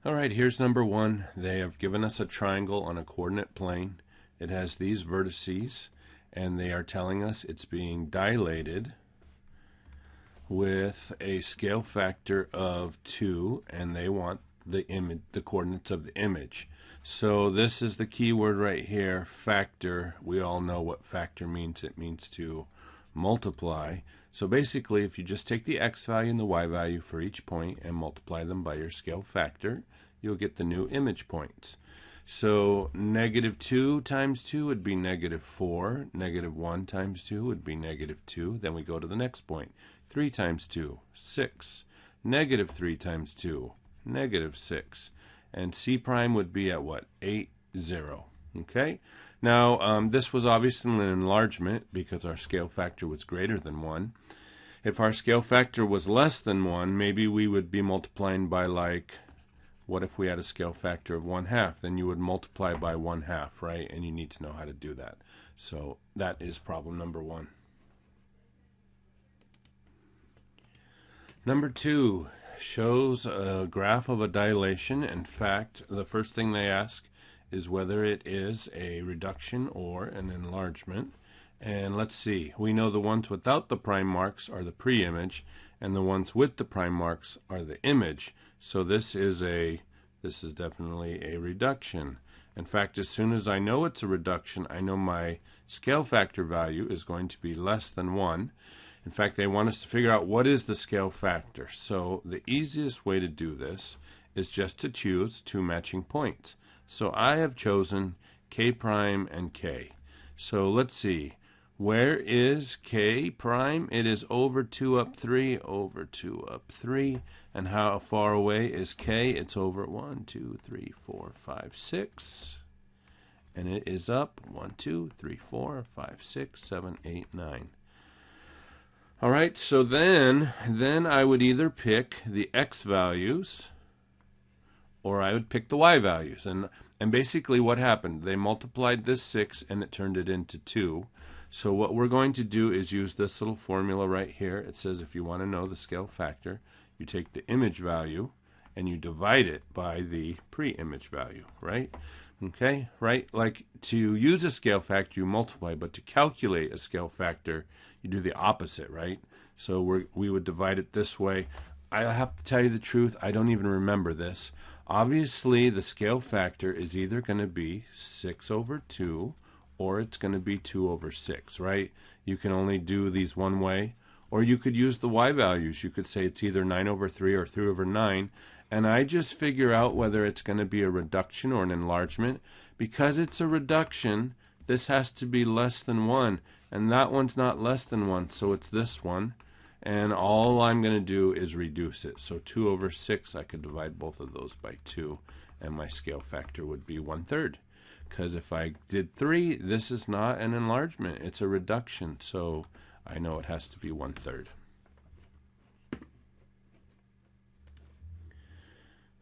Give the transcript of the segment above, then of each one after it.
Alright, here's number one. They have given us a triangle on a coordinate plane. It has these vertices, and they are telling us it's being dilated with a scale factor of 2, and they want the coordinates of the image. So this is the key word right here, factor. We all know what factor means. It means to multiply. So basically, if you just take the x value and the y value for each point and multiply them by your scale factor, you'll get the new image points. So negative 2 times 2 would be negative 4. Negative 1 times 2 would be negative 2. Then we go to the next point. 3 times 2, 6. Negative 3 times 2, negative 6. And C prime would be at what? 8, 0. Okay? Now, this was obviously an enlargement because our scale factor was greater than 1. If our scale factor was less than 1, maybe we would be multiplying by, like, what if we had a scale factor of 1/2? Then you would multiply by 1/2, right? And you need to know how to do that. So that is problem number one. Number two shows a graph of a dilation. In fact, the first thing they ask is whether it is a reduction or an enlargement. And let's see. We know the ones without the prime marks are the pre-image, and the ones with the prime marks are the image. So this is definitely a reduction. In fact, as soon as I know it's a reduction, I know my scale factor value is going to be less than 1. In fact, they want us to figure out what is the scale factor. So the easiest way to do this is just to choose two matching points. So I have chosen K prime and K. So let's see. Where is K prime? It is over 2 up 3, over 2 up 3. And how far away is K? It's over 1, 2, 3, 4, 5, 6. And it is up 1, 2, 3, 4, 5, 6, 7, 8, 9. All right, so then I would either pick the x values or I would pick the y values. And basically what happened, they multiplied this 6 and it turned it into 2. So what we're going to do is use this little formula right here. It says if you want to know the scale factor, you take the image value and you divide it by the pre-image value, right? Okay, right? Like to use a scale factor, you multiply, but to calculate a scale factor, you do the opposite, right? So we would divide it this way. I have to tell you the truth, I don't even remember this. Obviously, the scale factor is either going to be 6 over 2 or it's going to be 2 over 6, right? You can only do these one way. Or you could use the y values. You could say it's either 9 over 3 or 3 over 9. And I just figure out whether it's going to be a reduction or an enlargement. Because it's a reduction, this has to be less than 1. And that one's not less than 1, so it's this one. And all I'm going to do is reduce it. So 2 over 6, I could divide both of those by 2. And my scale factor would be 1/3. Because if I did 3, this is not an enlargement. It's a reduction. So I know it has to be 1/3.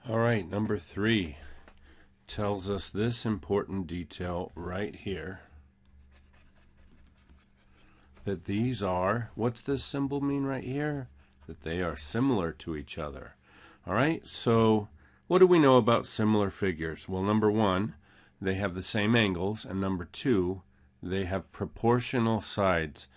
All right, number 3 tells us this important detail right here. That these are, what's this symbol mean right here? That they are similar to each other. All right, so what do we know about similar figures? Well, number 1, they have the same angles, and number 2, they have proportional sides.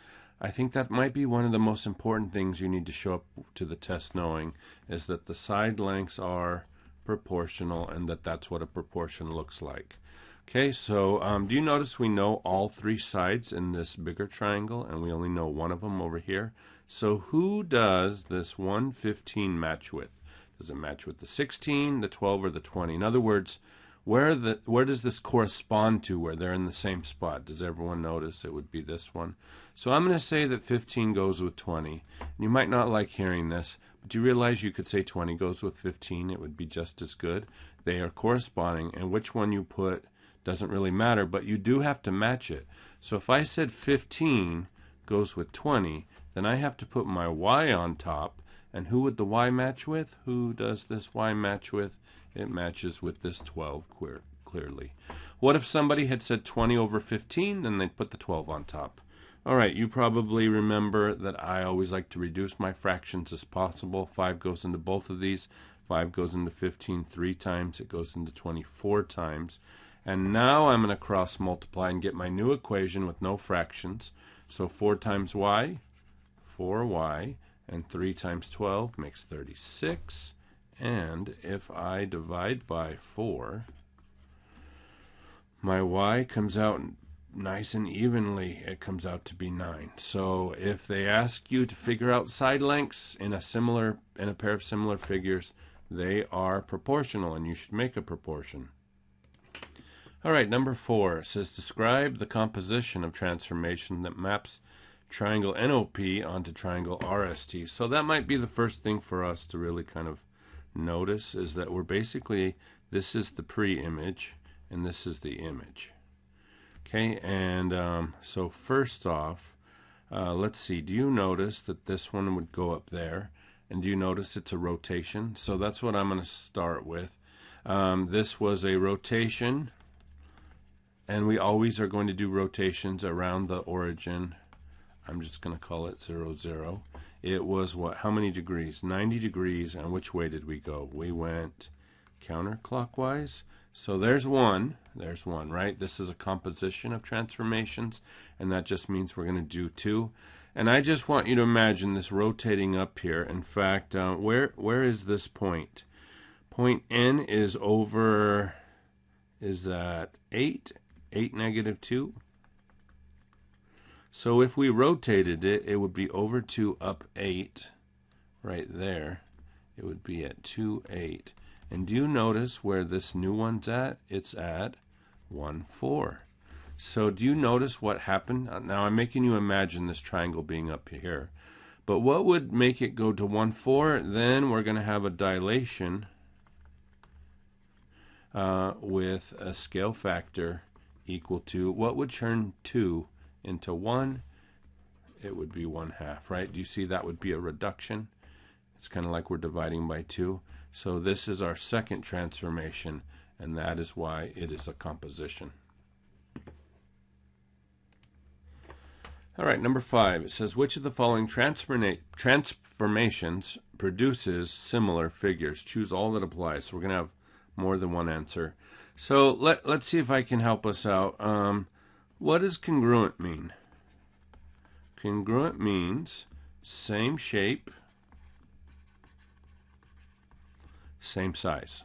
I think that might be one of the most important things you need to show up to the test knowing, is that the side lengths are proportional and that's what a proportion looks like. Okay, so do you notice we know all 3 sides in this bigger triangle and we only know one of them over here? So who does this 115 match with? Does it match with the 16, the 12, or the 20? In other words, where does this correspond to where they're in the same spot? Does everyone notice? It would be this one. So I'm going to say that 15 goes with 20. You might not like hearing this, but you realize you could say 20 goes with 15. It would be just as good. They are corresponding, and which one you put doesn't really matter, but you do have to match it. So if I said 15 goes with 20, then I have to put my y on top, and who would the y match with? Who does this y match with? It matches with this 12 clearly. What if somebody had said 20 over 15, then they'd put the 12 on top. All right, you probably remember that I always like to reduce my fractions as possible. 5 goes into both of these. 5 goes into 15 3 times. It goes into 24 times. And now I'm going to cross multiply and get my new equation with no fractions. So 4 times y, 4y, and 3 times 12 makes 36. And if I divide by 4, my y comes out nice and evenly. It comes out to be 9. So if they ask you to figure out side lengths in a pair of similar figures, they are proportional, and you should make a proportion. All right, number 4 says describe the composition of transformation that maps triangle NOP onto triangle RST. So that might be the first thing for us to really kind of notice, is that we're basically, this is the pre-image and this is the image. Okay, and so first off, let's see, do you notice that this one would go up there? And do you notice it's a rotation? So that's what I'm going to start with. This was a rotation, and we always are going to do rotations around the origin. I'm just going to call it 0, 0. It was what? How many degrees? 90 degrees. And which way did we go? We went counterclockwise. So there's one. There's one, right? This is a composition of transformations, and that just means we're going to do 2. And I just want you to imagine this rotating up here. In fact, where is this point? Point N is over, is that 8? 8 negative 2? So if we rotated it, it would be over 2 up 8 right there. It would be at 2, 8. And do you notice where this new one's at? It's at 1, 4. So do you notice what happened? Now I'm making you imagine this triangle being up here. But what would make it go to 1, 4? Then we're going to have a dilation with a scale factor equal to, what would turn 2 into 1? It would be 1/2, right? Do you see that would be a reduction? It's kind of like we're dividing by 2. So this is our second transformation, and that is why it is a composition. All right, number 5. It says, which of the following transformations produces similar figures? Choose all that applies. So we're going to have more than one answer. So let's see if I can help us out. What does congruent mean? Congruent means same shape, same size.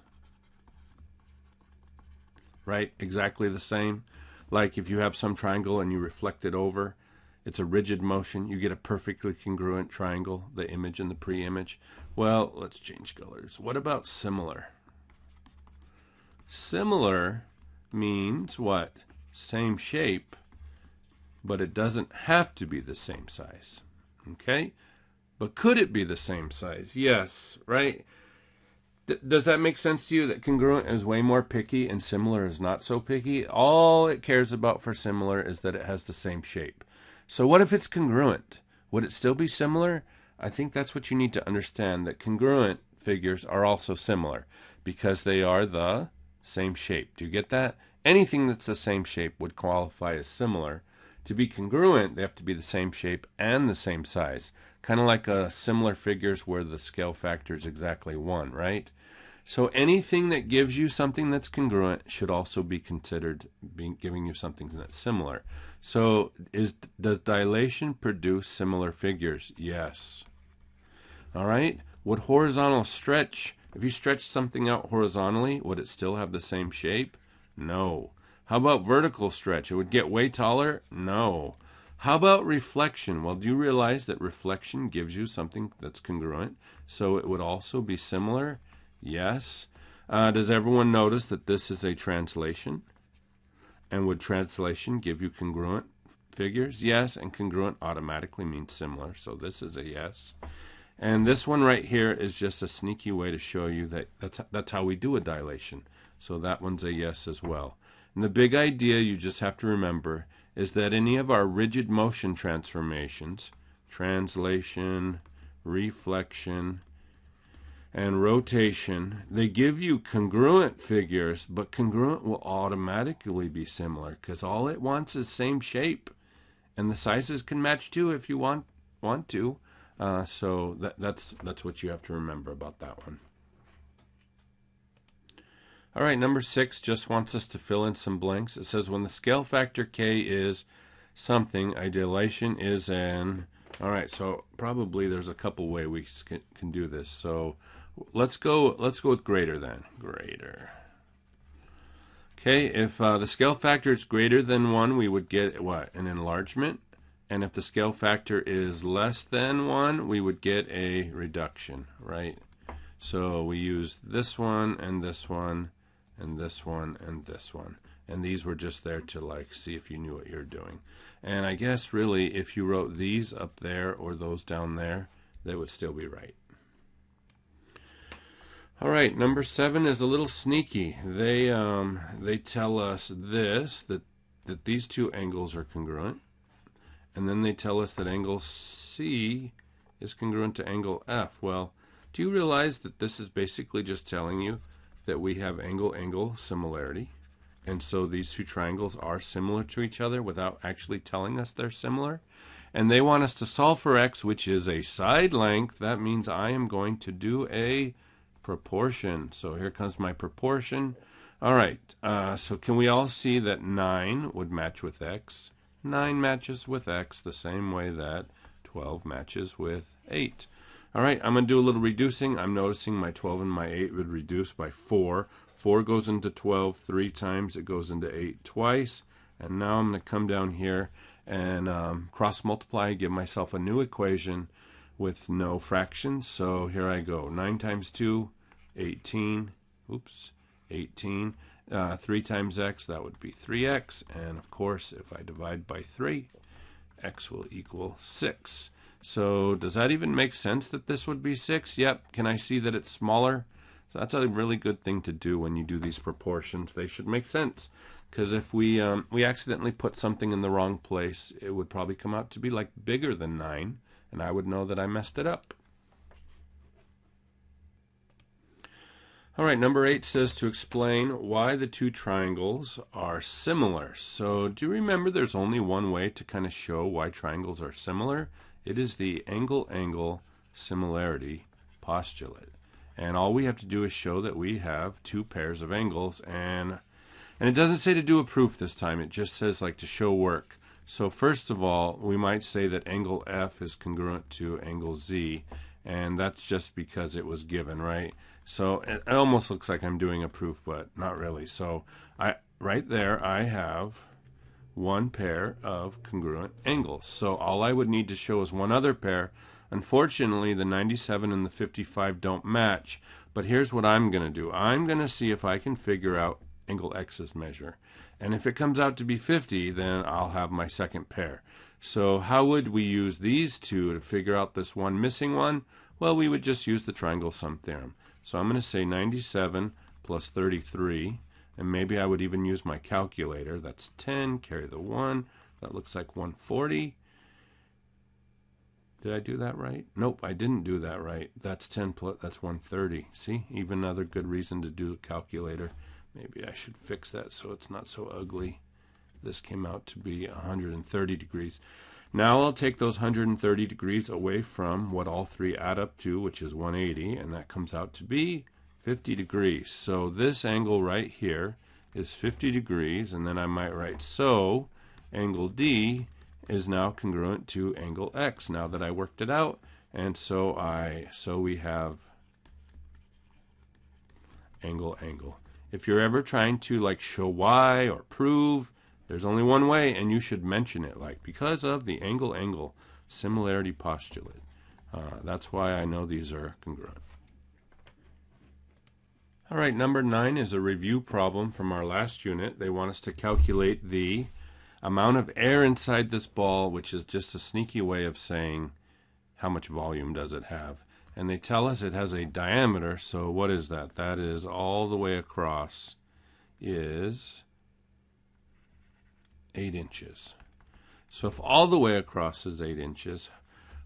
Right? Exactly the same. Like if you have some triangle and you reflect it over, it's a rigid motion. You get a perfectly congruent triangle, the image and the pre-image. Well, let's change colors. What about similar? Similar means what? Same shape, but it doesn't have to be the same size. Okay? But could it be the same size? Yes, right? Does that make sense to you, that congruent is way more picky and similar is not so picky? All it cares about for similar is that it has the same shape. So what if it's congruent? Would it still be similar? I think that's what you need to understand, that congruent figures are also similar because they are the same shape. Do you get that? Anything that's the same shape would qualify as similar. To be congruent, they have to be the same shape and the same size. Kind of like similar figures where the scale factor is exactly 1, right? So anything that gives you something that's congruent should also be considered giving you something that's similar. So does dilation produce similar figures? Yes. All right. Would horizontal stretch, if you stretch something out horizontally, would it still have the same shape? No. How about vertical stretch? It would get way taller? No. How about reflection? Well, do you realize that reflection gives you something that's congruent? So it would also be similar? Yes. Does everyone notice that this is a translation? And would translation give you congruent figures? Yes, and congruent automatically means similar, so this is a yes. And this one right here is just a sneaky way to show you that that's how we do a dilation. So that one's a yes as well. And the big idea you just have to remember is that any of our rigid motion transformations, translation, reflection, and rotation, they give you congruent figures, but congruent will automatically be similar because all it wants is same shape, and the sizes can match too if you want to. So that's what you have to remember about that one. All right, number 6 just wants us to fill in some blanks. It says when the scale factor k is something, a dilation is an... All right, so probably there's a couple ways we can do this. So let's go with greater then. Greater. Okay, if the scale factor is greater than 1, we would get what? An enlargement. And if the scale factor is less than 1, we would get a reduction, right? So we use this one and this one and this one and this one. And these were just there to like see if you knew what you're doing. And I guess really if you wrote these up there or those down there, they would still be right. All right, number 7 is a little sneaky. They tell us this, that these two angles are congruent. And then they tell us that angle C is congruent to angle F. Well, do you realize that this is basically just telling you that we have angle-angle similarity? And so these two triangles are similar to each other without actually telling us they're similar. And they want us to solve for x, which is a side length. That means I am going to do a proportion. So here comes my proportion. All right, so can we all see that 9 would match with x? 9 matches with x the same way that 12 matches with 8. All right, I'm going to do a little reducing. I'm noticing my 12 and my 8 would reduce by 4. 4 goes into 12 3 times. It goes into 8 twice. And now I'm going to come down here and cross multiply, give myself a new equation with no fractions. So here I go. 9 times 2, 18. Oops, 18. 3 times x, that would be 3x. And of course, if I divide by 3, x will equal 6. So does that even make sense that this would be 6? Yep. Can I see that it's smaller? So that's a really good thing to do when you do these proportions. They should make sense. Because if we accidentally put something in the wrong place, it would probably come out to be like bigger than 9. And I would know that I messed it up. All right, number 8 says to explain why the two triangles are similar. So do you remember there's only one way to kind of show why triangles are similar? It is the angle-angle similarity postulate. And all we have to do is show that we have two pairs of angles. And it doesn't say to do a proof this time. It just says like to show work. So first of all, we might say that angle F is congruent to angle Z. And that's just because it was given, right? So it almost looks like I'm doing a proof, but not really. So right there, I have one pair of congruent angles. So all I would need to show is one other pair. Unfortunately, the 97 and the 55 don't match. But here's what I'm going to do. I'm going to see if I can figure out angle X's measure. And if it comes out to be 50, then I'll have my second pair. So how would we use these two to figure out this one missing one? Well, we would just use the triangle sum theorem. So I'm going to say 97 plus 33, and maybe I would even use my calculator. That's 10, carry the 1. That looks like 140. Did I do that right? Nope, I didn't do that right. That's 10 plus, that's 130. See, even another good reason to do a calculator. Maybe I should fix that so it's not so ugly. This came out to be 130 degrees. Now I'll take those 130 degrees away from what all three add up to, which is 180, and that comes out to be 50 degrees. So this angle right here is 50 degrees, and then I might write, so angle D is now congruent to angle X now that I worked it out. And so we have angle-angle. If you're ever trying to like show why or prove, there's only one way, and you should mention it, like because of the angle-angle similarity postulate. That's why I know these are congruent. All right, number 9 is a review problem from our last unit. They want us to calculate the amount of air inside this ball, which is just a sneaky way of saying how much volume does it have. And they tell us it has a diameter, so what is that? That is all the way across is 8 inches. So if all the way across is 8 inches,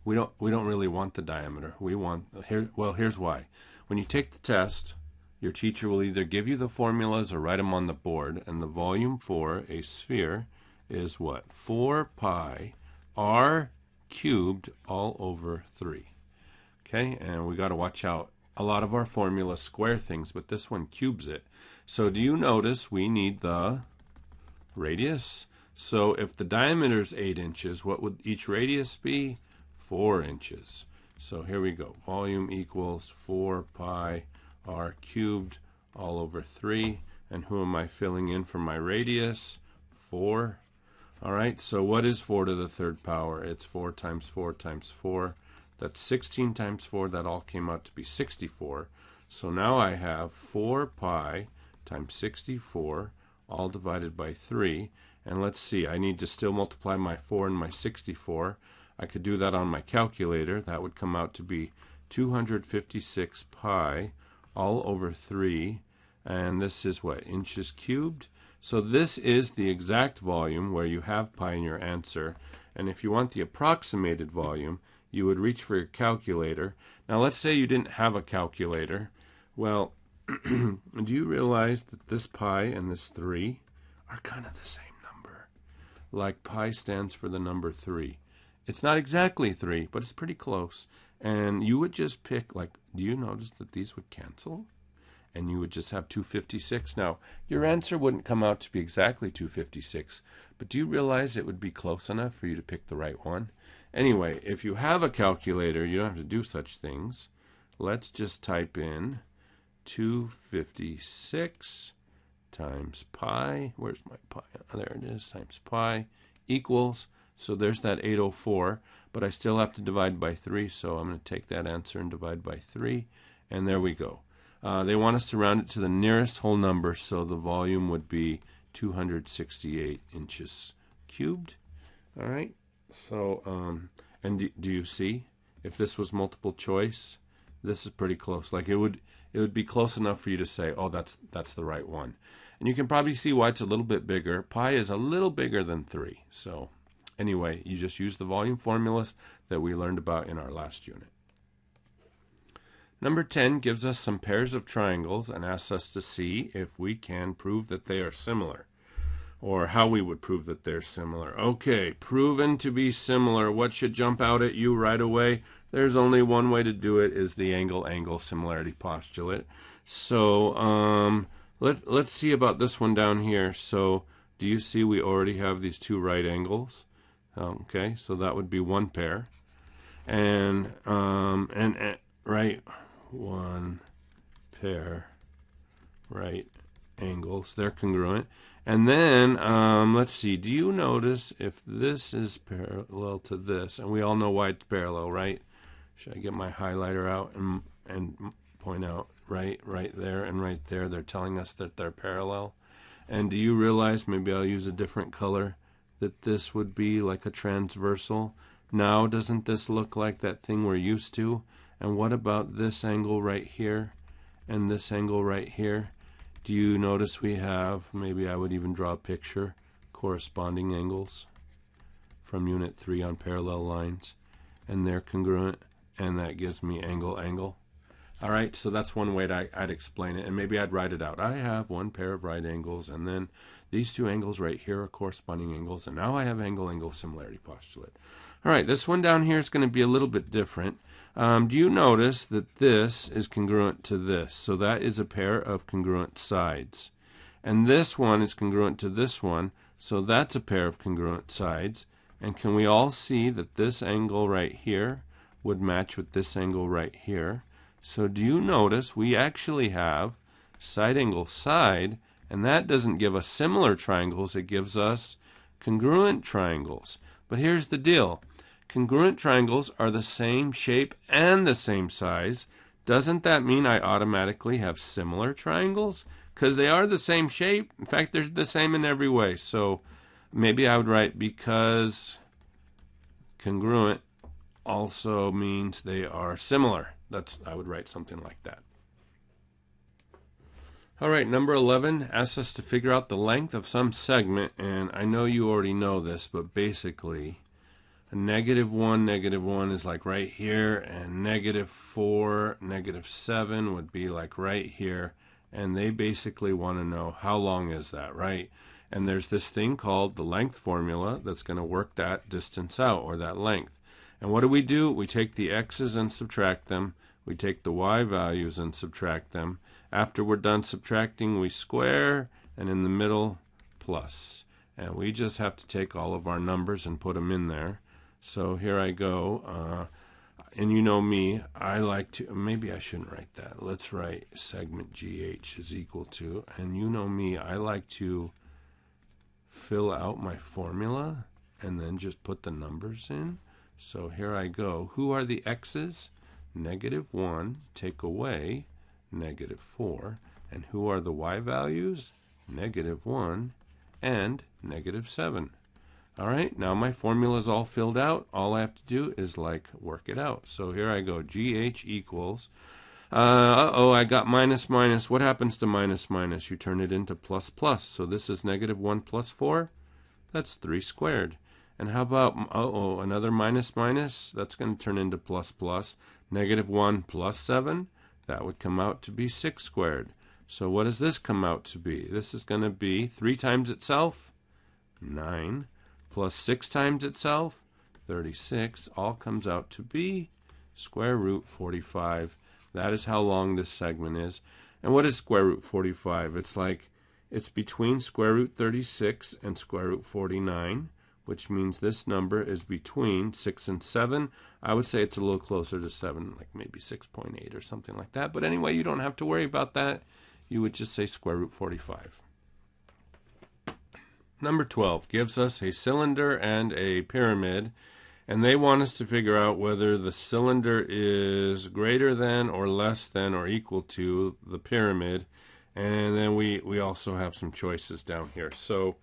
we don't really want the diameter. We want here's why. When you take the test, your teacher will either give you the formulas or write them on the board, and the volume for a sphere is what? 4 pi r cubed all over 3. Okay, and we got to watch out a lot of our formulas square things, but this one cubes it. So do you notice we need the radius? So if the diameter is 8 inches, what would each radius be? 4 inches. So here we go. Volume equals 4 pi r cubed all over 3. And who am I filling in for my radius? 4. All right, so what is 4 to the third power? It's 4 times 4 times 4. That's 16 times 4. That all came out to be 64. So now I have 4 pi times 64 all divided by 3. And let's see, I need to still multiply my 4 and my 64. I could do that on my calculator. That would come out to be 256 pi all over 3. And this is what, inches cubed? So this is the exact volume where you have pi in your answer. And if you want the approximated volume, you would reach for your calculator. Now let's say you didn't have a calculator. Well, do you realize that this pi and this 3 are kind of the same number? Like pi stands for the number 3. It's not exactly 3, but it's pretty close. And you would just pick, like, do you notice that these would cancel? And you would just have 256. Now, your answer wouldn't come out to be exactly 256, but do you realize it would be close enough for you to pick the right one? Anyway, if you have a calculator, you don't have to do such things. Let's just type in 256 times pi. Where's my pi? Oh, there it is, times pi equals. So there's that 804, but I still have to divide by 3, so I'm going to take that answer and divide by 3, and there we go. They want us to round it to the nearest whole number, so the volume would be 268 inches cubed. All right. So, and do you see? If this was multiple choice, this is pretty close. Like it would be close enough for you to say, oh, that's the right one. And you can probably see why it's a little bit bigger. Pi is a little bigger than 3. So, anyway, you just use the volume formulas that we learned about in our last unit. Number 10 gives us some pairs of triangles and asks us to see if we can prove that they are similar, or how we would prove that they're similar. Okay, proven to be similar. What should jump out at you right away? There's only one way to do it, is the angle-angle similarity postulate. So let's see about this one down here. So do you see we already have these two right angles? Okay, so that would be one pair. And right, one pair right angles. They're congruent. And then let's see. Do you notice if this is parallel to this? And we all know why it's parallel, right? Should I get my highlighter out and point out right there and right there? They're telling us that they're parallel. And do you realize, maybe I'll use a different color, that this would be like a transversal? Now, doesn't this look like that thing we're used to? And what about this angle right here and this angle right here? Do you notice we have, maybe I would even draw a picture, corresponding angles from Unit 3 on parallel lines, and they're congruent, and that gives me angle-angle. All right, so that's one way I'd explain it, and maybe I'd write it out. I have one pair of right angles, and then these two angles right here are corresponding angles, and now I have angle-angle similarity postulate. All right, this one down here is going to be a little bit different. Do you notice that this is congruent to this? So that is a pair of congruent sides. And this one is congruent to this one, so that's a pair of congruent sides. And can we all see that this angle right here would match with this angle right here? So do you notice we actually have side angle side, and that doesn't give us similar triangles, it gives us congruent triangles. But here's the deal. Congruent triangles are the same shape and the same size. Doesn't that mean I automatically have similar triangles? Because they are the same shape. In fact, they're the same in every way. So maybe I would write because congruent also means they are similar. I would write something like that. All right, number 11 asks us to figure out the length of some segment. And I know you already know this, but basically, a -1 is like right here, and -4, -7 would be like right here, and they basically want to know how long is that, right? And there's this thing called the length formula that's going to work that distance out, or that length. And what do? We take the x's and subtract them. we take the y values and subtract them. After we're done subtracting, we square, and in the middle, plus. And we just have to take all of our numbers and put them in there. So here I go. And you know me, I like to, maybe I shouldn't write that. Let's write segment GH is equal to, and you know me, I like to fill out my formula and then just put the numbers in. So here I go. Who are the x's? -1, take away -4. And who are the y values? -1 and -7. All right, now my formula is all filled out. All I have to do is work it out. So here I go. GH equals, I got minus minus. What happens to minus minus? You turn it into plus plus. So this is -1 plus 4. That's 3 squared. And how about, another minus minus? That's going to turn into plus plus. -1 plus 7. That would come out to be 6 squared. So what does this come out to be? This is going to be 3 times itself, 9. Plus 6 times itself, 36, all comes out to be square root 45. That is how long this segment is. And what is square root 45? It's between square root 36 and square root 49, which means this number is between 6 and 7. I would say it's a little closer to 7, like maybe 6.8 or something like that. But anyway, you don't have to worry about that. You would just say square root 45. Number 12 gives us a cylinder and a pyramid, and they want us to figure out whether the cylinder is greater than or less than or equal to the pyramid. And then we also have some choices down here. So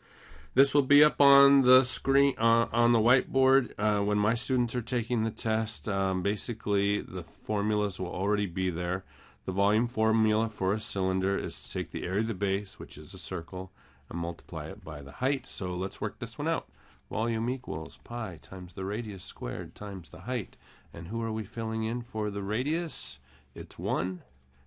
this will be up on the screen, on the whiteboard when my students are taking the test. Basically, the formulas will already be there. The volume formula for a cylinder is to take the area of the base, which is a circle, and multiply it by the height. So let's work this one out. Volume equals pi times the radius squared times the height. And who are we filling in for the radius? It's 1.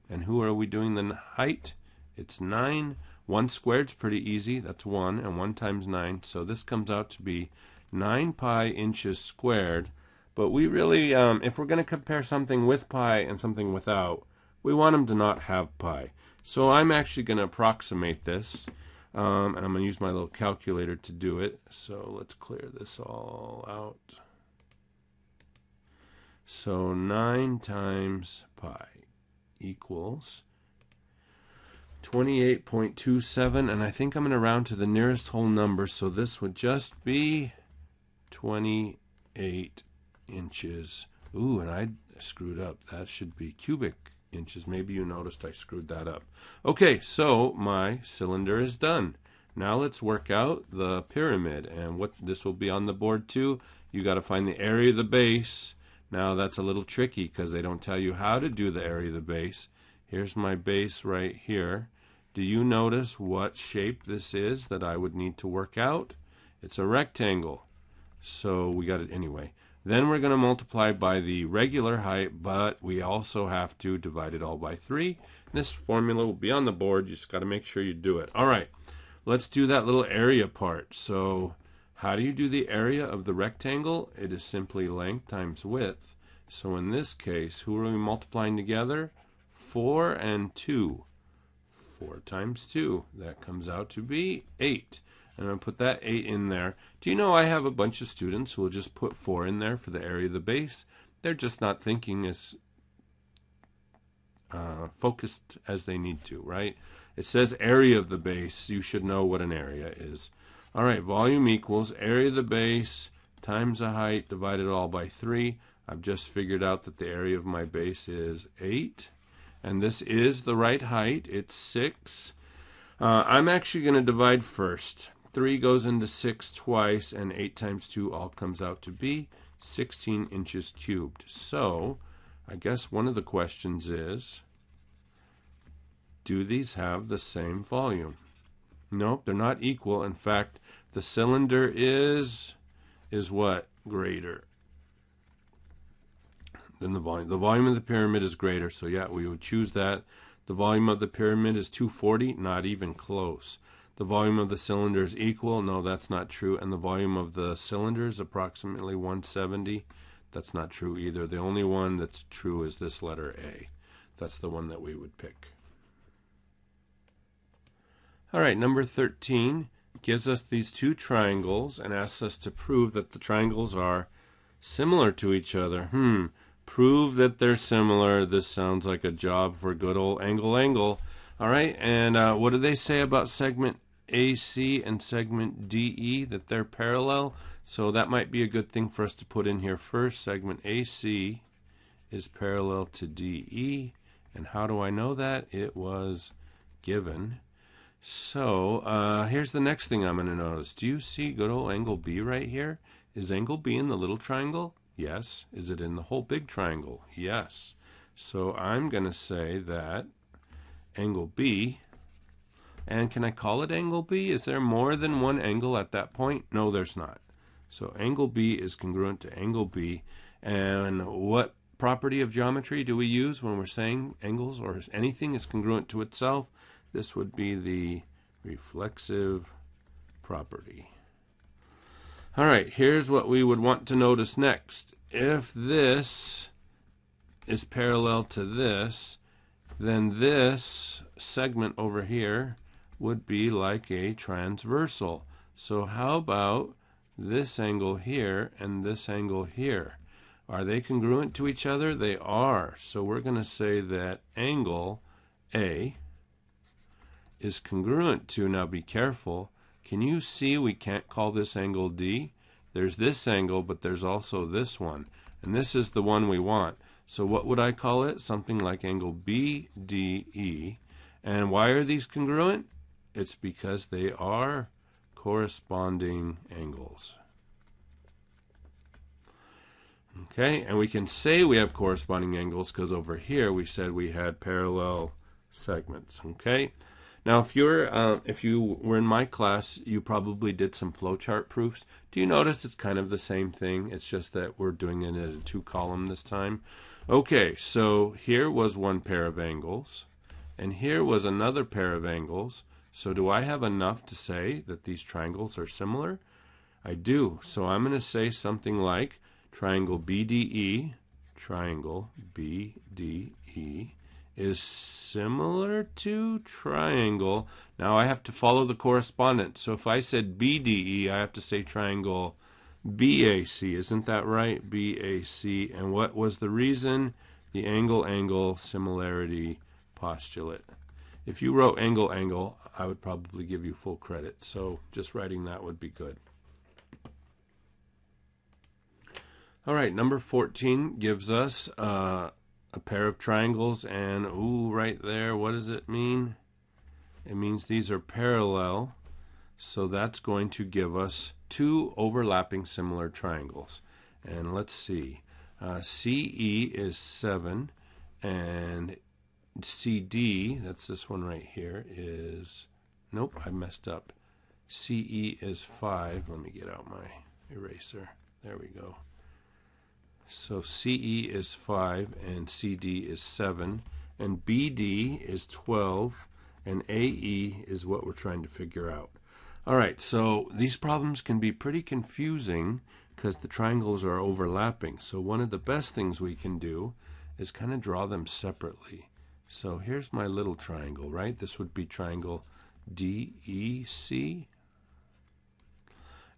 And who are we doing the height? It's 9. 1 squared is pretty easy. That's 1. And 1 times 9. So this comes out to be 9 pi inches squared. But we really, if we're going to compare something with pi and something without, we want them to not have pi. So I'm actually going to approximate this. And I'm going to use my little calculator to do it. So let's clear this all out. So 9 times pi equals 28.27. And I think I'm going to round to the nearest whole number. So this would just be 28 inches. Ooh, and I screwed up. That should be cubic inches. Maybe you noticed I screwed that up. Okay, so my cylinder is done. Now let's work out the pyramid, and what this will be on the board too. You got to find the area of the base. Now that's a little tricky because they don't tell you how to do the area of the base. Here's my base right here. Do you notice what shape this is that I would need to work out? It's a rectangle. So we got it anyway. Then we're going to multiply by the regular height, but we also have to divide it all by 3. This formula will be on the board. You just got to make sure you do it. All right, let's do that little area part. So how do you do the area of the rectangle? It is simply length times width. So in this case, who are we multiplying together? 4 and 2. 4 times 2. That comes out to be 8. And I'm going to put that 8 in there. Do you know I have a bunch of students who will just put 4 in there for the area of the base? They're just not thinking as focused as they need to, right? It says area of the base. You should know what an area is. All right, volume equals area of the base times the height divided all by 3. I've just figured out that the area of my base is 8. And this is the right height. It's 6. I'm actually going to divide first. 3 goes into 6 twice, and 8 times 2 all comes out to be 16 inches cubed. So I guess one of the questions is, do these have the same volume? Nope, they're not equal. In fact, the cylinder is what? Greater than the volume. The volume of the pyramid is greater, so yeah, we would choose that. The volume of the pyramid is 240, not even close. The volume of the cylinder is equal. No, that's not true. And the volume of the cylinder is approximately 170. That's not true either. The only one that's true is this letter A. That's the one that we would pick. All right, number 13 gives us these two triangles and asks us to prove that the triangles are similar to each other. Prove that they're similar. This sounds like a job for good old angle. All right, and what do they say about segment AC and segment DE? That they're parallel. So that might be a good thing for us to put in here first. Segment AC is parallel to DE. And how do I know that? It was given. So here's the next thing I'm going to notice. Do you see good old angle B right here? Is angle B in the little triangle? Yes. Is it in the whole big triangle? Yes. So I'm going to say that angle B, and can I call it angle B? Is there more than one angle at that point? No, there's not. So angle B is congruent to angle B. And what property of geometry do we use when we're saying angles or anything is congruent to itself? This would be the reflexive property. All right, here's what we would want to notice next. If this is parallel to this, then this segment over here would be like a transversal. So how about this angle here and this angle here? Are they congruent to each other? They are. So we're going to say that angle A is congruent to, now be careful, can you see we can't call this angle D? There's this angle, but there's also this one. And this is the one we want. So what would I call it? Something like angle BDE. And why are these congruent? It's because they are corresponding angles. Okay, and we can say we have corresponding angles because over here we said we had parallel segments. Okay, now if you were in my class, you probably did some flowchart proofs. Do you notice it's kind of the same thing? It's just that we're doing it in a two-column this time. Okay, so here was one pair of angles, and here was another pair of angles. So do I have enough to say that these triangles are similar? I do. So I'm going to say something like triangle BDE is similar to triangle. Now I have to follow the correspondence. So if I said BDE, I have to say triangle BAC. Isn't that right? BAC. And what was the reason? The angle-angle similarity postulate. If you wrote angle-angle, I would probably give you full credit. So just writing that would be good. All right, number 14 gives us a pair of triangles, and right there, what does it mean? It means these are parallel, so that's going to give us two overlapping similar triangles. And let's see, CE is 7, and CD, that's this one right here, is, nope, I messed up. CE is 5. Let me get out my eraser. There we go. So CE is 5 and CD is 7 and BD is 12 and AE is what we're trying to figure out. All right, so these problems can be pretty confusing because the triangles are overlapping. So one of the best things we can do is kind of draw them separately. So here's my little triangle, right? This would be triangle DEC.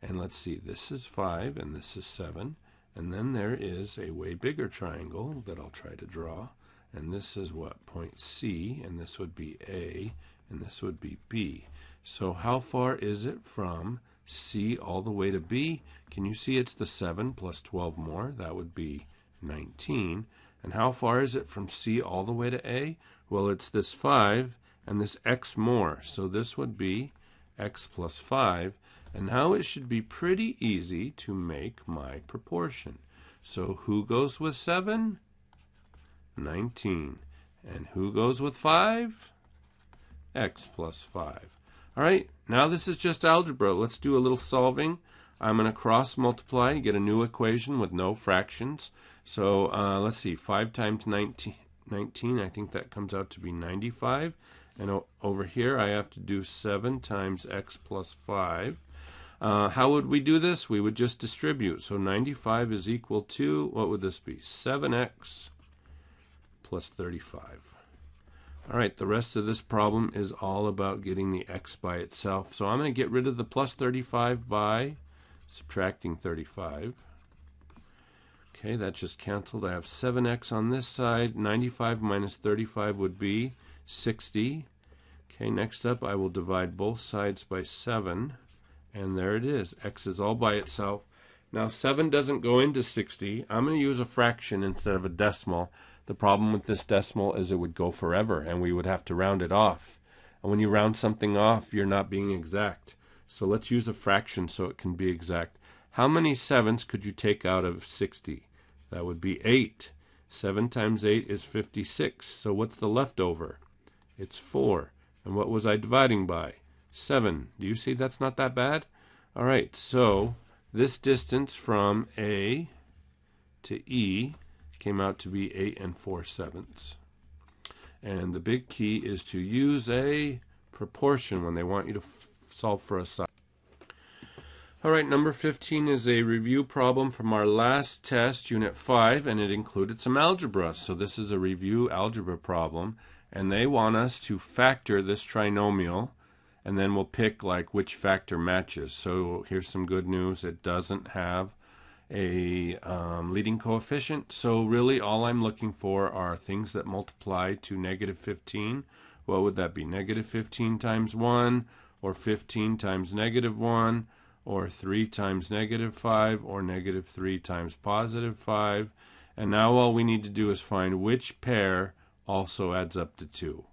And let's see, this is 5 and this is 7. And then there is a way bigger triangle that I'll try to draw. And this is what? Point C, and this would be A, and this would be B. So how far is it from C all the way to B? Can you see it's the 7 plus 12 more? That would be 19. And how far is it from C all the way to A? Well, it's this 5 and this x more. So this would be x plus 5. And now it should be pretty easy to make my proportion. So who goes with 7? 19. And who goes with 5? X plus 5. All right, now this is just algebra. Let's do a little solving. I'm going to cross multiply and get a new equation with no fractions. So let's see, 5 times 19, I think that comes out to be 95. And over here I have to do 7 times x plus 5. How would we do this? We would just distribute. So 95 is equal to, what would this be? 7x plus 35. All right, the rest of this problem is all about getting the x by itself. So I'm going to get rid of the plus 35 by subtracting 35. Okay, that just canceled. I have 7x on this side. 95 minus 35 would be 60. Okay, next up I will divide both sides by 7. And there it is. X is all by itself. Now 7 doesn't go into 60. I'm going to use a fraction instead of a decimal. The problem with this decimal is it would go forever and we would have to round it off. And when you round something off, you're not being exact. So let's use a fraction so it can be exact. How many 7s could you take out of 60? That would be 8. 7 times 8 is 56. So what's the leftover? It's 4. And what was I dividing by? 7. Do you see that's not that bad? All right, so this distance from A to E came out to be 8 4/7. And the big key is to use a proportion when they want you to solve for a side. All right, number 15 is a review problem from our last test, Unit 5, and it included some algebra. So this is a review algebra problem, and they want us to factor this trinomial, and then we'll pick like which factor matches. So here's some good news. It doesn't have a leading coefficient. So really all I'm looking for are things that multiply to negative 15. What would that be? Negative 15 times 1, or 15 times negative 1, or 3 times negative 5, or negative 3 times positive 5. And now all we need to do is find which pair also adds up to 2.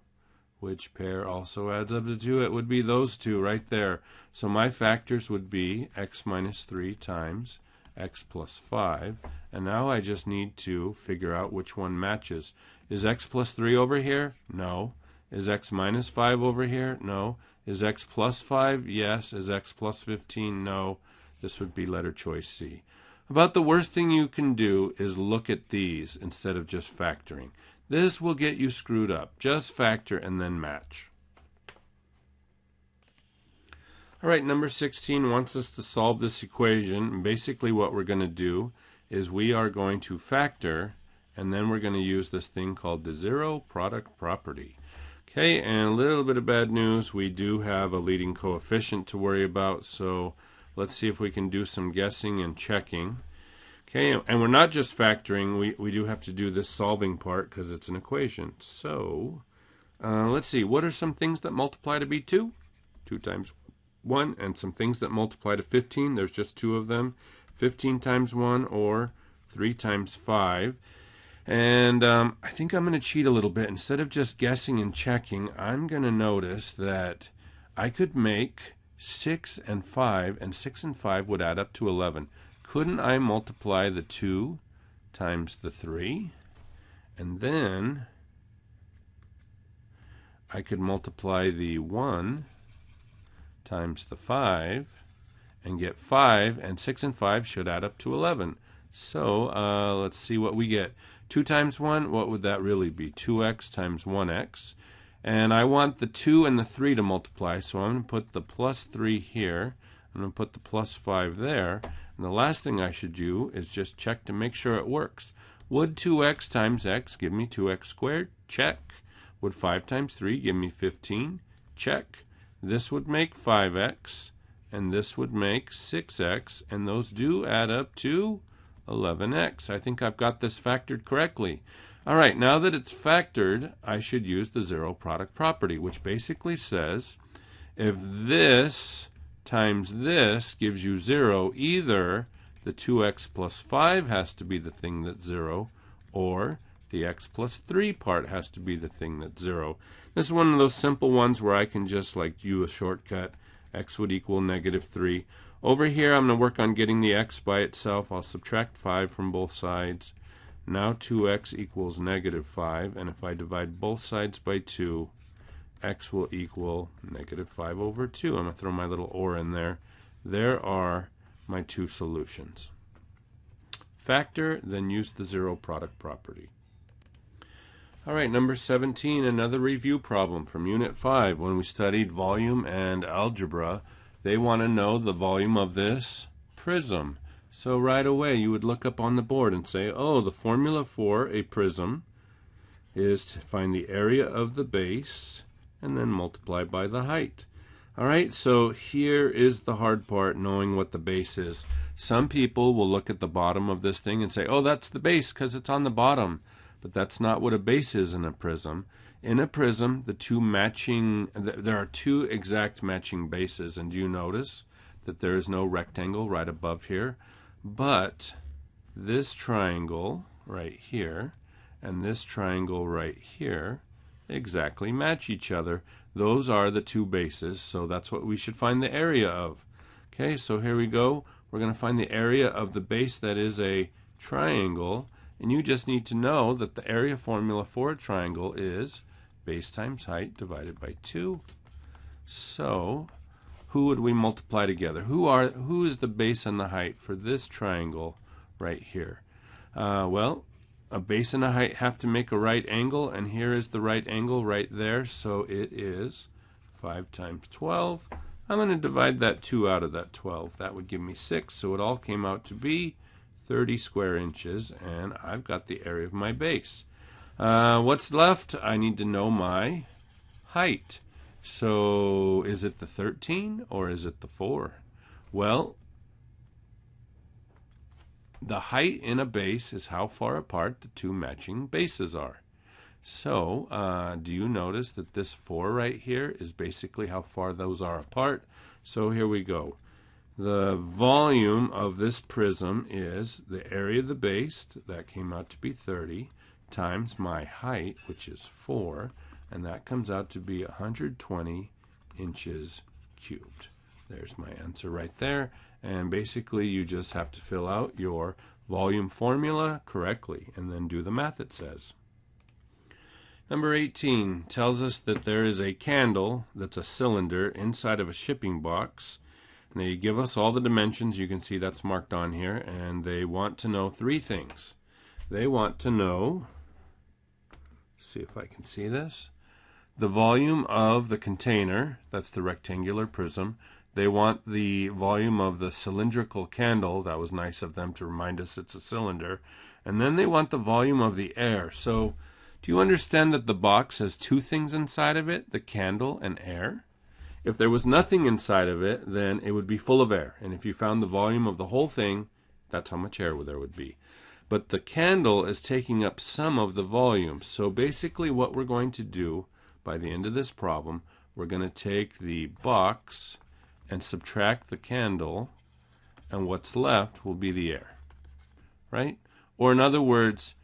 Which pair also adds up to 2? It would be those two right there. So my factors would be x minus 3 times x plus 5. And now I just need to figure out which one matches. Is x plus 3 over here? No. Is x minus 5 over here? No. Is x plus 5? Yes. Is x plus 15? No. This would be letter choice C. About the worst thing you can do is look at these instead of just factoring. This will get you screwed up. Just factor and then match. All right, number 16 wants us to solve this equation. Basically what we're going to do is we are going to factor, and then we're going to use this thing called the zero product property. Okay, and a little bit of bad news. We do have a leading coefficient to worry about, so let's see if we can do some guessing and checking. Okay, and we're not just factoring. We do have to do this solving part because it's an equation. So let's see. What are some things that multiply to be 2? 2 times 1. And some things that multiply to 15. There's just 2 of them. 15 times 1, or 3 times 5. And I think I'm going to cheat a little bit. Instead of just guessing and checking, I'm going to notice that I could make 6 and 5, and 6 and 5 would add up to 11. Couldn't I multiply the 2 times the 3? And then I could multiply the 1 times the 5 and get 5, and 6 and 5 should add up to 11. So let's see what we get. 2 times 1, what would that really be? 2x times 1x. And I want the 2 and the 3 to multiply, so I'm going to put the plus 3 here. I'm going to put the plus 5 there. And the last thing I should do is just check to make sure it works. Would 2x times x give me 2x squared? Check. Would 5 times 3 give me 15? Check. This would make 5x, and this would make 6x, and those do add up to 11x. I think I've got this factored correctly. All right, now that it's factored, I should use the zero product property, which basically says if this times this gives you 0, either the 2x plus 5 has to be the thing that's 0, or the x plus 3 part has to be the thing that's 0. This is one of those simple ones where I can just like do a shortcut. X would equal negative 3. Over here I'm going to work on getting the x by itself. I'll subtract 5 from both sides. Now 2x equals negative 5, and if I divide both sides by 2, x will equal negative 5 over 2. I'm going to throw my little or in there. There are my two solutions. Factor, then use the zero product property. All right, number 17, another review problem from Unit 5 when we studied volume and algebra. They want to know the volume of this prism. So right away you would look up on the board and say, oh, the formula for a prism is to find the area of the base and then multiply by the height. All right, so here is the hard part, knowing what the base is. Some people will look at the bottom of this thing and say, oh, that's the base because it's on the bottom. But that's not what a base is in a prism. In a prism, there are two exact matching bases. And do you notice that there is no rectangle right above here? But this triangle right here and this triangle right here exactly match each other. Those are the two bases, so that's what we should find the area of. Okay, so here we go. We're going to find the area of the base that is a triangle, and you just need to know that the area formula for a triangle is base times height divided by 2. So, who would we multiply together? Who is the base and the height for this triangle right here? Well, a base and a height have to make a right angle, and here is the right angle right there, so it is 5 times 12. I'm going to divide that 2 out of that 12. That would give me 6, so it all came out to be 30 square inches, and I've got the area of my base. What's left? I need to know my height. So is it the 13 or is it the 4? Well, the height in a base is how far apart the two matching bases are. So, do you notice that this 4 right here is basically how far those are apart? So here we go. The volume of this prism is the area of the base, that came out to be 30, times my height, which is 4, and that comes out to be 120 inches cubed. There's my answer right there. And basically you just have to fill out your volume formula correctly and then do the math it says. Number 18 tells us that there is a candle that's a cylinder inside of a shipping box. And they give us all the dimensions. You can see that's marked on here. And they want to know 3 things. They want to know, see if I can see this, the volume of the container, that's the rectangular prism. They want the volume of the cylindrical candle. That was nice of them to remind us it's a cylinder. And then they want the volume of the air. So, do you understand that the box has 2 things inside of it, the candle and air? If there was nothing inside of it, then it would be full of air. And if you found the volume of the whole thing, that's how much air there would be. But the candle is taking up some of the volume. So basically what we're going to do by the end of this problem, we're going to take the box and subtract the candle, and what's left will be the air, right? Or in other words,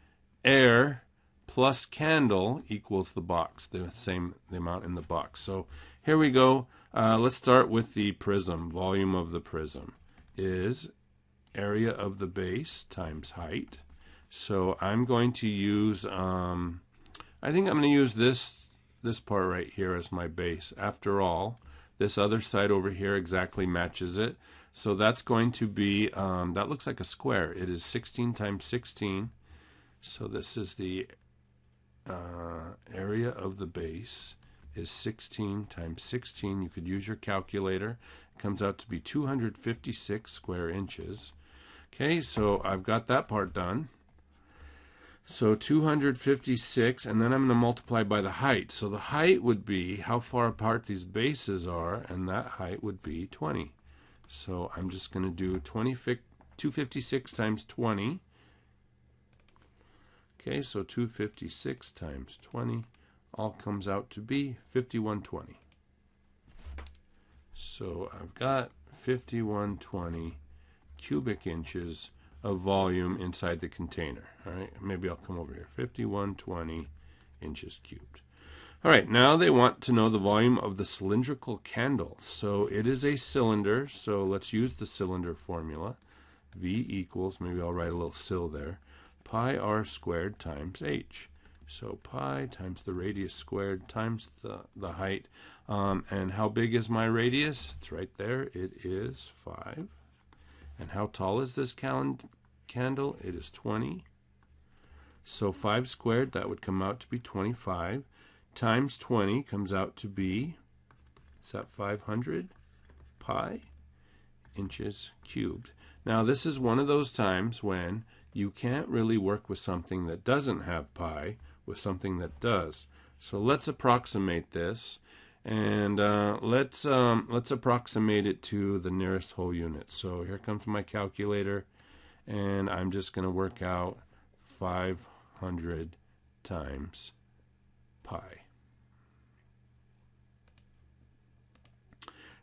air plus candle equals the box, the amount in the box. So here we go. Let's start with the prism. Volume of the prism is area of the base times height. So I'm going to use, I think I'm going to use this part right here as my base. After all, this other side over here exactly matches it. So that's going to be, that looks like a square. It is 16 times 16. So this is the area of the base is 16 times 16. You could use your calculator. It comes out to be 256 square inches. Okay, so I've got that part done. So 256, and then I'm going to multiply by the height. So the height would be how far apart these bases are, and that height would be 20. So I'm just going to do 256 times 20. Okay, so 256 times 20 all comes out to be 5120. So I've got 5120 cubic inches of volume inside the container. All right, maybe I'll come over here. 5120 inches cubed. All right, now they want to know the volume of the cylindrical candle. So it is a cylinder, so let's use the cylinder formula. V equals, maybe I'll write a little sil there, pi r squared times h. So pi times the radius squared times the height. And how big is my radius? It's right there. It is 5. And how tall is this candle? It is 20. So 5 squared, that would come out to be 25. Times 20 comes out to be, is that 500? pi inches cubed. Now this is one of those times when you can't really work with something that doesn't have pi with something that does. So let's approximate this, and let's approximate it to the nearest whole unit. So here comes my calculator, and I'm just going to work out 500 times pi.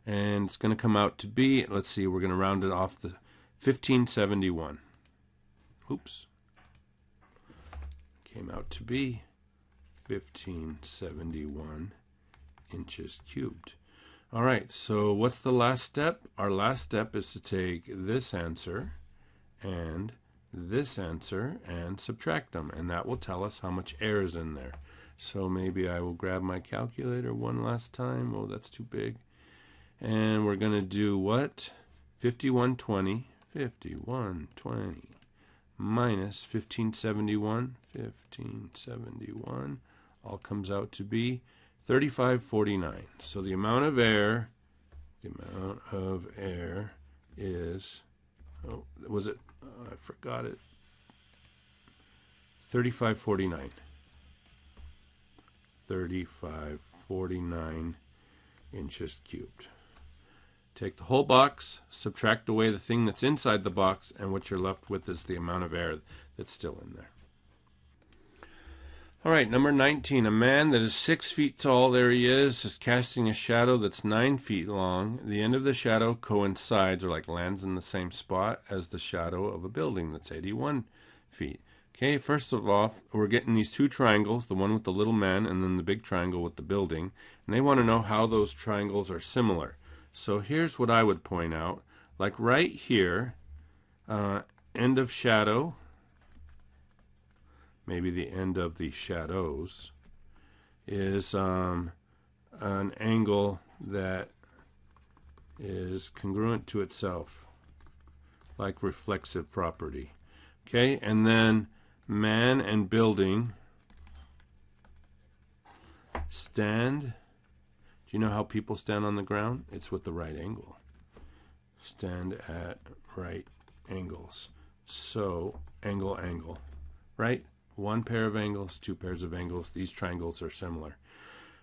And it's going to come out to be, let's see, we're going to round it off, the 1571. Oops. Came out to be 1571 inches cubed. All right, so what's the last step? Our last step is to take this answer and this answer and subtract them, and that will tell us how much air is in there. So maybe I will grab my calculator one last time. Oh, that's too big. And we're going to do what? 5120 minus 1571 all comes out to be 3549. So the amount of air is, oh, was it? I forgot it. 3549. 3549 inches cubed. Take the whole box, subtract away the thing that's inside the box, and what you're left with is the amount of air that's still in there. All right, number 19. A man that is 6 feet tall, there he is casting a shadow that's 9 feet long. The end of the shadow coincides, or like lands in the same spot as the shadow of a building that's 81 feet. Okay, first of all, we're getting these two triangles, the one with the little man and then the big triangle with the building, and they want to know how those triangles are similar. So here's what I would point out. Like right here, end of shadow, maybe the end of the shadows, is an angle that is congruent to itself, like reflexive property. Okay, and then man and building stand. Do you know how people stand on the ground? It's with the right angle. Stand at right angles. So, angle, angle. Right? One pair of angles, two pairs of angles. These triangles are similar.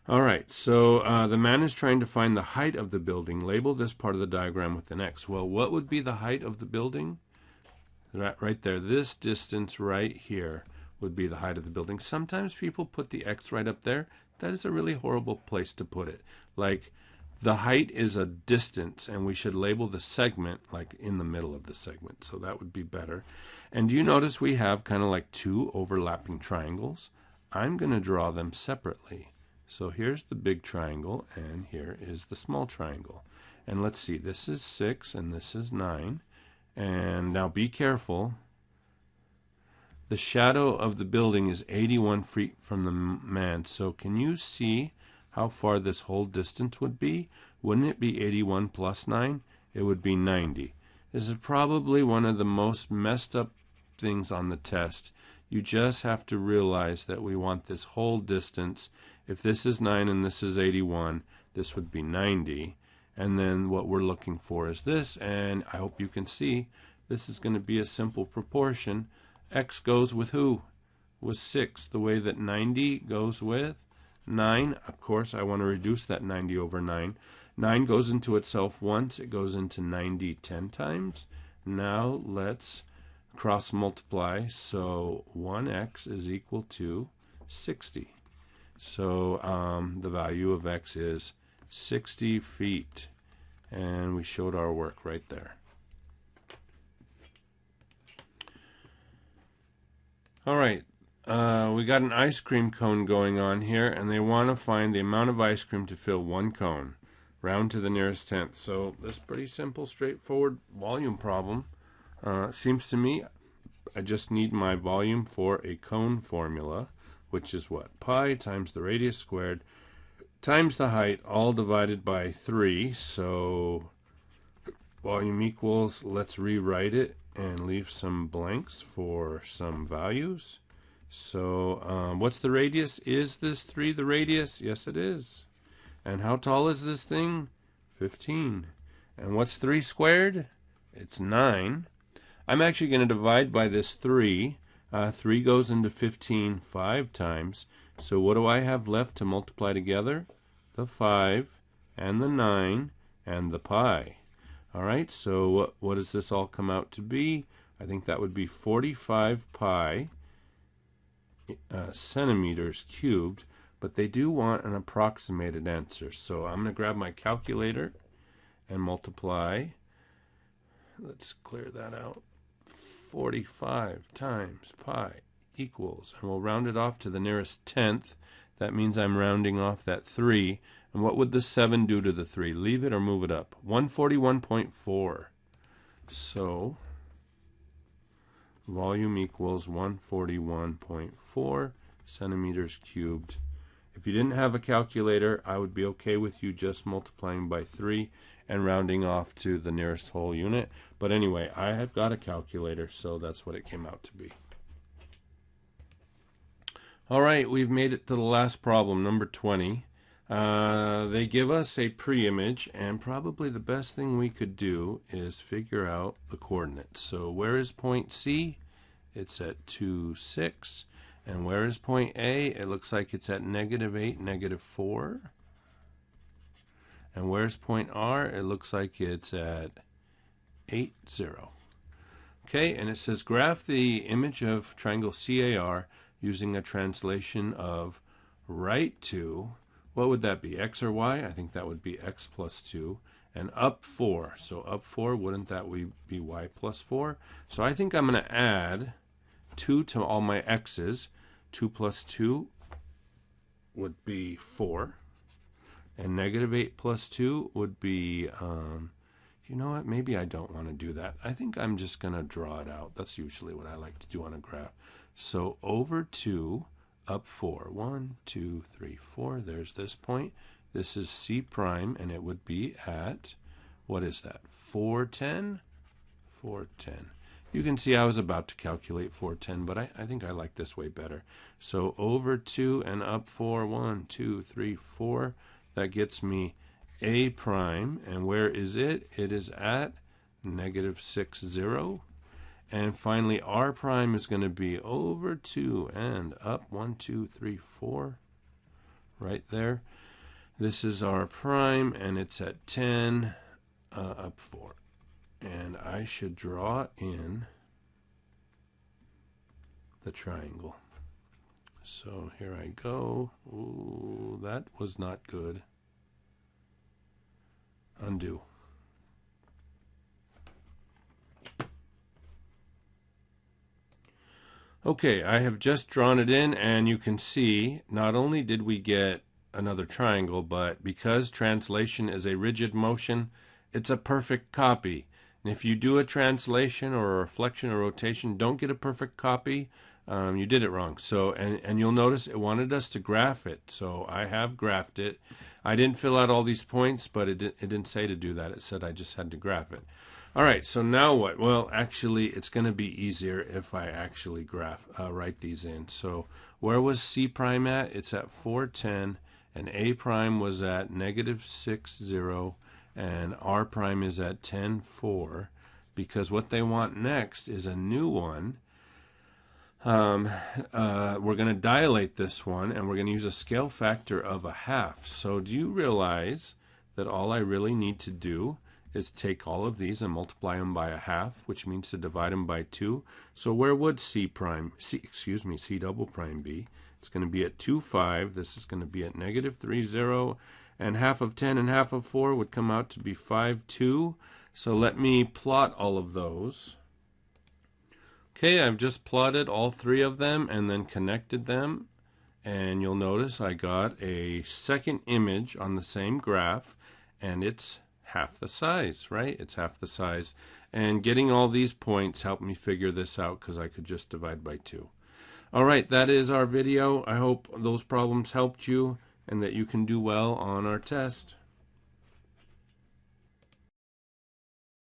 All right, so the man is trying to find the height of the building. Label this part of the diagram with an X. Well, what would be the height of the building? Right there. This distance right here would be the height of the building. Sometimes people put the X right up there. That is a really horrible place to put it. Like, the height is a distance, and we should label the segment like in the middle of the segment. So that would be better. And do you notice we have kind of like two overlapping triangles? I'm going to draw them separately. So here's the big triangle, and here is the small triangle. And let's see, this is 6 and this is 9. And now be careful. The shadow of the building is 81 feet from the man. So can you see how far this whole distance would be? Wouldn't it be 81 plus 9? It would be 90. This is probably one of the most messed up things on the test. You just have to realize that we want this whole distance. If this is 9 and this is 81, this would be 90. And then what we're looking for is this, and I hope you can see this is going to be a simple proportion. X goes with who? With 6, the way that 90 goes with 9. Of course, I want to reduce that 90 over 9. 9 goes into itself once. It goes into 90 10 times. Now let's cross multiply. So 1x is equal to 60. So the value of x is 60 feet. And we showed our work right there. All right, we got an ice cream cone going on here, and they want to find the amount of ice cream to fill one cone, round to the nearest tenth. So this is pretty simple, straightforward volume problem. Seems to me I just need my volume for a cone formula, which is what? Pi times the radius squared times the height, all divided by 3. So volume equals, let's rewrite it and leave some blanks for some values. So what's the radius? Is this 3 the radius? Yes, it is. And how tall is this thing? 15. And what's 3 squared? It's 9. I'm actually going to divide by this 3. 3 goes into 15 5 times. So what do I have left to multiply together? The 5 and the 9 and the pi. All right, so what does this all come out to be? I think that would be 45 pi centimeters cubed, but they do want an approximated answer. So I'm going to grab my calculator and multiply. Let's clear that out. 45 times pi equals, and we'll round it off to the nearest tenth. That means I'm rounding off that 3. And what would the 7 do to the 3? Leave it or move it up? 141.4. So volume equals 141.4 centimeters cubed. If you didn't have a calculator, I would be okay with you just multiplying by 3 and rounding off to the nearest whole unit. But anyway, I have got a calculator, so that's what it came out to be. All right, we've made it to the last problem, number 20. They give us a pre-image, and probably the best thing we could do is figure out the coordinates. So where is point C? It's at 2, 6. And where is point A? It looks like it's at -8, -4. And where's point R? It looks like it's at 8, 0. Okay, and it says graph the image of triangle CAR using a translation of right to, what would that be, x or y? I think that would be x plus 2, and up 4. So up 4, wouldn't that be y plus 4? So I think I'm going to add 2 to all my x's. 2 plus 2 would be 4. And -8 plus 2 would be, you know what, maybe I don't want to do that. I think I'm just going to draw it out. That's usually what I like to do on a graph. So over 2, up 4. 1, 2, 3, 4. There's this point. This is C prime, and it would be at, what is that, 410? 410. You can see I was about to calculate 410, but I think I like this way better. So over 2 and up 4, 1, 2, 3, 4. That gets me A prime, and where is it? It is at -6, 0. And finally, R prime is going to be over 2 and up 1, 2, 3, 4. Right there. This is R prime, and it's at 10, up 4. And I should draw in the triangle. So here I go. Ooh, that was not good. Undo. Okay, I have just drawn it in, and you can see not only did we get another triangle, but because translation is a rigid motion, it's a perfect copy. And if you do a translation or a reflection or rotation, don't get a perfect copy. You did it wrong. So, and you'll notice it wanted us to graph it. So I have graphed it. I didn't fill out all these points, but it didn't say to do that. It said I just had to graph it. All right, so now what? Well, actually, it's going to be easier if I actually write these in. So where was C prime at? It's at 410, and A prime was at -6, 0, and R prime is at 10, 4, because what they want next is a new one. We're going to dilate this one, and we're going to use a scale factor of 1/2. So do you realize that all I really need to do is take all of these and multiply them by 1/2, which means to divide them by 2. So where would C double prime be? It's going to be at 2, 5. This is going to be at -3, 0. And 1/2 of 10 and 1/2 of 4 would come out to be 5, 2. So let me plot all of those. Okay, I've just plotted all 3 of them and then connected them. And you'll notice I got a second image on the same graph, and it's half the size, right? It's half the size. And getting all these points helped me figure this out because I could just divide by 2. All right, that is our video. I hope those problems helped you and that you can do well on our test.